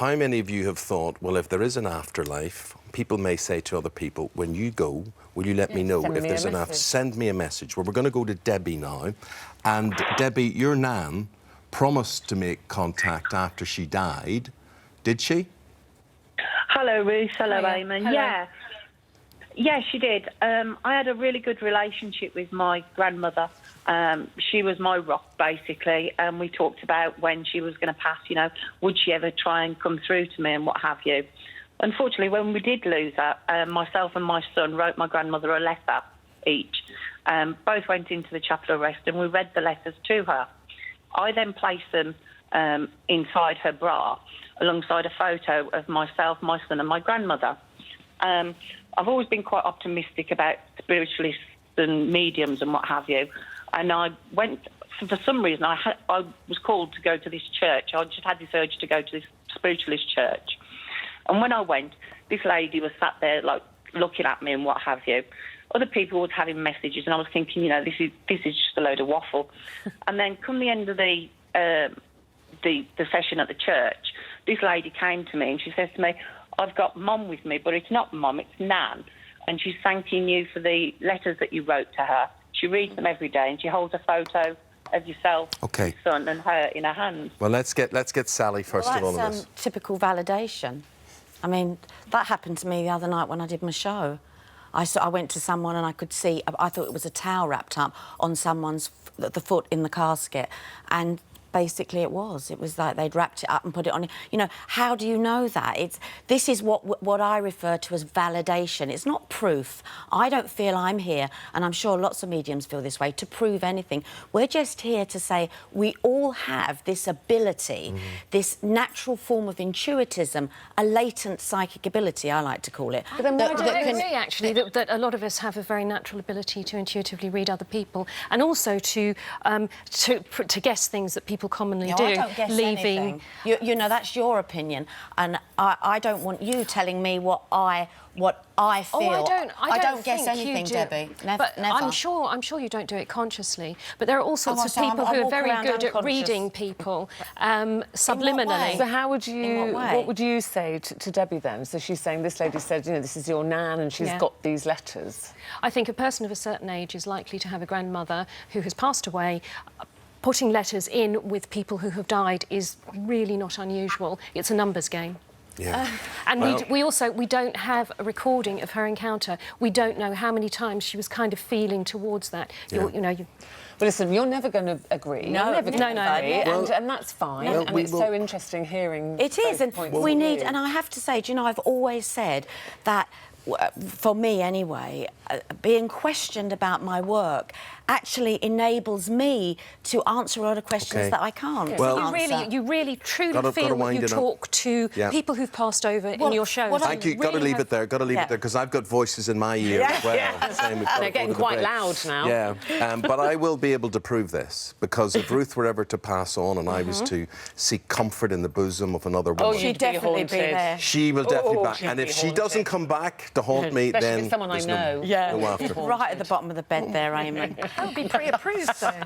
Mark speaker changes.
Speaker 1: how many of you have thought, well, if there is an afterlife, people may say to other people, when you go, will you let me know if there's an afterlife? Send me a message. Well, we're going to go to Debbie now. And Debbie, your nan promised to make contact after she died. Did she?
Speaker 2: Hello, Ruth. Hello, Eamon.
Speaker 3: Hello.
Speaker 2: Yeah, she did. I had a really good relationship with my grandmother. She was my rock, basically, and we talked about when she was going to pass, you know, would she ever try and come through to me and what have you. Unfortunately, when we did lose her, myself and my son wrote my grandmother a letter each. Both went into the chapel of rest and we read the letters to her. I then placed them inside her bra alongside a photo of myself, my son and my grandmother. I've always been quite optimistic about spiritualists and mediums and what have you. And I went, for some reason, I was called to go to this church. I just had this urge to go to this spiritualist church. And when I went, this lady was sat there, like, looking at me and what have you. Other people was having messages, and I was thinking, you know, this is just a load of waffle. And then come the end of the session at the church, this lady came to me and she says to me, I've got Mum with me, but it's not Mum, it's Nan. And she's thanking you for the letters that you wrote to her. She reads them every day and she holds a photo of yourself, your son and her in her hands.
Speaker 1: Well, let's get Sally first of all on this.
Speaker 3: Typical validation. I mean, that happened to me the other night when I did my show. I went to someone and I could see, I thought it was a towel wrapped up on someone's, the foot in the casket. And basically it was like they'd wrapped it up and put it on. You know, how do you know that? This is what I refer to as validation. It's not proof. I don't feel I'm here, and I'm sure lots of mediums feel this way, to prove anything. We're just here to say we all have this ability, this natural form of intuitism, a latent psychic ability, I like to call it.
Speaker 4: But then I agree, actually, that a lot of us have a very natural ability to intuitively read other people, and also to guess things that people commonly do.
Speaker 3: I don't guess anything. You know, that's your opinion, and I don't want you telling me what I feel.
Speaker 4: I don't
Speaker 3: guess
Speaker 4: think
Speaker 3: anything,
Speaker 4: you do.
Speaker 3: Debbie. Never.
Speaker 4: But I'm sure you don't do it consciously. But there are all sorts of people who are very good at reading people subliminally.
Speaker 5: So how would you? What would you say to Debbie then? So she's saying this lady said, you know, this is your nan, and she's got these letters.
Speaker 4: I think a person of a certain age is likely to have a grandmother who has passed away. Putting letters in with people who have died is really not unusual. It's a numbers game.
Speaker 1: Yeah.
Speaker 4: And we don't have a recording of her encounter. We don't know how many times she was kind of feeling towards that.
Speaker 1: Yeah.
Speaker 5: Well, listen, you're never going to agree.
Speaker 3: No,
Speaker 5: you're never going to agree,
Speaker 3: well,
Speaker 5: and that's fine.
Speaker 3: No,
Speaker 5: and it's so interesting hearing.
Speaker 3: It is, and we need. And I have to say, do you know, I've always said that. For me, anyway, being questioned about my work actually enables me to answer a lot of questions that I can't answer.
Speaker 4: You really, truly feel that you talk to people who've passed over in your shows.
Speaker 1: Thank you. Got to leave it there. Got to leave it there, because I've got voices in my ear as well.
Speaker 5: They're getting quite loud now.
Speaker 1: Yeah, but I will be able to prove this, because if Ruth were ever to pass on and I was to seek comfort in the bosom of another woman,
Speaker 3: she'd definitely be there.
Speaker 1: She will definitely be back. And if she doesn't come back to haunt me, then
Speaker 5: someone I know.
Speaker 1: No after.
Speaker 3: Right at the bottom of the bed there, Eamon.
Speaker 6: That would be pre-approved, though.